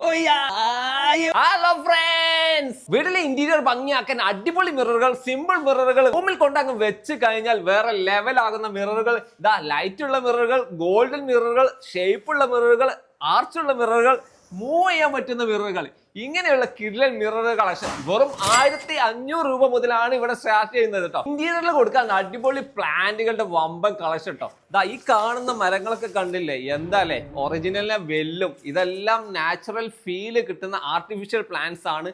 Hello friends, വീട്ടിലെ interior ഭംഗിയാക്കാൻ അടിപൊളി മിററുകൾ, simple മിററുകൾ റൂമിൽ കൊണ്ടങ്ങ് വെച്ച് കഴിഞ്ഞാൽ വേറെ ലെവൽ ആകുന്ന മിററുകൾ, ഇതാ ലൈറ്റ് ഉള്ള മിററുകൾ, ഗോൾഡൻ മിററുകൾ, ഷേപ്പുള്ള മിററുകൾ, ആർച്ചുള്ള മിററുകൾ, മൂവ് ചെയ്യാൻ പറ്റുന്ന മിററുകൾ, ഇങ്ങനെയുള്ള കിഡ്ലൻ മിറർ കളക്ഷൻ വെറും 1500 രൂപ മുതലാണ് ഇവിടെ സ്റ്റാർട്ട് ചെയ്യുന്നത് കേട്ടോ. ഇന്റീരിയറിൽ കൊടുക്കാൻ അടിപൊളി പ്ലാന്റുകളുടെ വമ്പൻ കളക്ഷൻ കേട്ടോ. ഇതാ ഈ കാണുന്ന മരങ്ങളൊക്കെ കണ്ടില്ലേ, എന്താല്ലേ ഒറിജിനലിനെ വെല്ലും. ഇതെല്ലാം നാച്ചുറൽ ഫീല് കിട്ടുന്ന ആർട്ടിഫിഷ്യൽ പ്ലാന്റ്സ് ആണ്.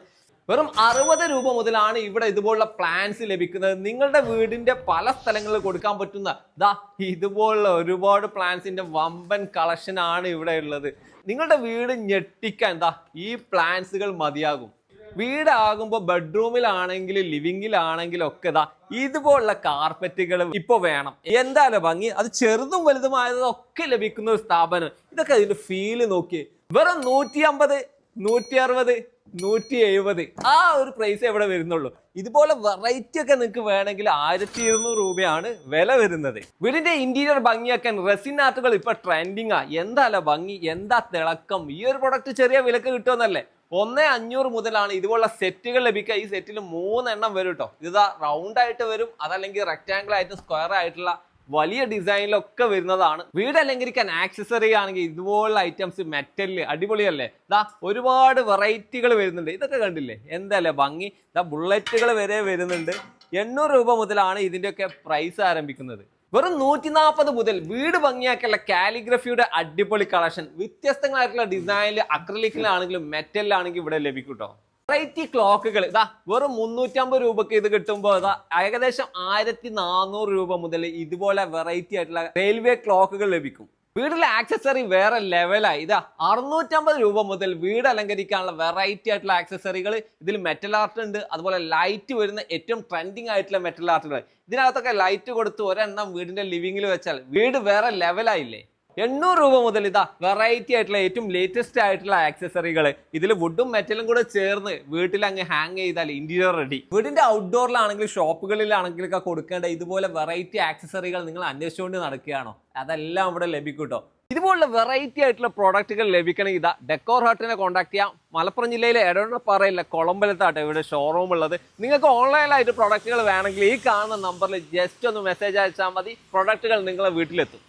വെറും 60 രൂപ മുതലാണ് ഇവിടെ ഇതുപോലുള്ള പ്ലാന്റ്സ് ലഭിക്കുന്നത്. നിങ്ങളുടെ വീടിന്റെ പല സ്ഥലങ്ങളിൽ കൊടുക്കാൻ പറ്റുന്ന ദാ ഇതുപോലുള്ള ഒരുപാട് പ്ലാന്റ്സിന്റെ വമ്പൻ കളക്ഷൻ ആണ് ഇവിടെ ഉള്ളത്. നിങ്ങളുടെ വീട് ഞെട്ടിക്കാൻ ദാ ഈ പ്ലാന്റ്സുകൾ മതിയാകും. വീടാകുമ്പോൾ ബെഡ്റൂമിലാണെങ്കിലും ലിവിങ്ങിലാണെങ്കിലും ഒക്കെ ദാ ഇതുപോലുള്ള കാർപ്പറ്റുകൾ ഇപ്പൊ വേണം. എന്തായാലും ഭംഗി, അത് ചെറുതും വലുതുമായതൊക്കെ ലഭിക്കുന്ന ഒരു സ്ഥാപനം. ഇതൊക്കെ അതിന്റെ ഫീല് നോക്കി. വെറും 150, 160, 170 ആ ഒരു പ്രൈസ് എവിടെ വരുന്നുള്ളൂ. ഇതുപോലെ വെറൈറ്റി ഒക്കെ നിങ്ങൾക്ക് വേണമെങ്കിൽ 1200 രൂപയാണ് വില വരുന്നത്. വീടിന്റെ ഇന്റീരിയർ ഭംഗിയാക്കാൻ റെസിൻ ആർട്ടുകൾ ഇപ്പൊ ട്രെൻഡിങ് ആ. എന്താ ഭംഗി, എന്താ തിളക്കം. ഈ ഒരു പ്രൊഡക്റ്റ് ചെറിയ വിലക്ക് കിട്ടുമെന്നല്ലേ. 1500 മുതലാണ് ഇതുപോലുള്ള സെറ്റുകൾ ലഭിക്കുക. ഈ സെറ്റിൽ 3 എണ്ണം വരും കേട്ടോ. ഇതാ റൗണ്ട് ആയിട്ട് വരും, അതല്ലെങ്കിൽ റെക്ടാംഗിൾ ആയിട്ട് സ്ക്വയർ ആയിട്ടുള്ള വലിയ ഡിസൈനിലൊക്കെ വരുന്നതാണ്. വീട് അലങ്കരിക്കാൻ ആക്സസറി ആണെങ്കിൽ ഇതുപോലുള്ള ഐറ്റംസ് മെറ്റലില് അടിപൊളിയല്ലേ. ഇതാ ഒരുപാട് വെറൈറ്റികൾ വരുന്നുണ്ട്. ഇതൊക്കെ കണ്ടില്ലേ, എന്താല്ലേ ഭംഗി. ഇതാ ബുള്ളറ്റുകൾ വരെ വരുന്നുണ്ട്. 800 രൂപ മുതലാണ് ഇതിന്റെയൊക്കെ പ്രൈസ് ആരംഭിക്കുന്നത്. വെറും 140 മുതൽ വീട് ഭംഗിയാക്കിയുള്ള കാലിഗ്രഫിയുടെ അടിപൊളി കളക്ഷൻ വ്യത്യസ്തങ്ങളായിട്ടുള്ള ഡിസൈനിൽ അക്രലിക്കിലാണെങ്കിലും മെറ്റലിലാണെങ്കിലും ഇവിടെ ലഭിക്കും കേട്ടോ. വെറൈറ്റി ക്ലോക്കുകൾ ഇതാ വെറും 350 രൂപക്ക് ഇത് കിട്ടുമ്പോൾ ഇതാ ഏകദേശം 1400 രൂപ മുതൽ ഇതുപോലെ വെറൈറ്റി ആയിട്ടുള്ള റെയിൽവേ ക്ലോക്കുകൾ ലഭിക്കും. വീട്ടിലെ ആക്സസറി വേറെ ലെവലായി. ഇതാ 650 രൂപ മുതൽ വീട് അലങ്കരിക്കാനുള്ള വെറൈറ്റി ആയിട്ടുള്ള ആക്സസറികൾ. ഇതിൽ മെറ്റൽ ആർട്ട് ഉണ്ട്, അതുപോലെ ലൈറ്റ് വരുന്ന ഏറ്റവും ട്രെൻഡിങ് ആയിട്ടുള്ള മെറ്റൽ ആർട്ടുകൾ. ഇതിനകത്തൊക്കെ ലൈറ്റ് കൊടുത്ത് ഒരെണ്ണം വീടിന്റെ ലിവിങ്ങിൽ വെച്ചാൽ വീട് വേറെ ലെവലായില്ലേ. 800 രൂപ മുതൽ ഇതാ വെറൈറ്റി ആയിട്ടുള്ള ഏറ്റവും ലേറ്റസ്റ്റ് ആയിട്ടുള്ള ആക്സസറികൾ. ഇതിൽ വുഡും മെറ്റലും കൂടെ ചേർന്ന് വീട്ടിൽ അങ്ങ് ഹാങ് ചെയ്താൽ ഇന്റീരിയർ റെഡി. വീടിന്റെ ഔട്ട്ഡോറിലാണെങ്കിലും ഷോപ്പുകളിലാണെങ്കിലും ഒക്കെ കൊടുക്കേണ്ട ഇതുപോലെ വെറൈറ്റി ആക്സസറികൾ നിങ്ങൾ അന്വേഷിച്ചുകൊണ്ട് നടക്കുകയാണോ? അതെല്ലാം ഇവിടെ ലഭിക്കും കേട്ടോ. ഇതുപോലുള്ള വെറൈറ്റി ആയിട്ടുള്ള പ്രോഡക്റ്റുകൾ ലഭിക്കണമെങ്കിൽ ഇതാ ഡെക്കോർ ഹർട്ടിനെ കോൺടാക്ട് ചെയ്യാം. മലപ്പുറം ജില്ലയിലെ എടവണ്ണപ്പാറയിലെ കൊളമ്പലത്താട്ടെ ഇവിടെ ഷോറൂം ഉള്ളത്. നിങ്ങൾക്ക് ഓൺലൈനായിട്ട് പ്രോഡക്റ്റുകൾ വേണമെങ്കിൽ ഈ കാണുന്ന നമ്പറിൽ ജസ്റ്റ് ഒന്ന് മെസ്സേജ് അയച്ചാൽ മതി. പ്രോഡക്റ്റുകൾ നിങ്ങളെ വീട്ടിലെത്തും.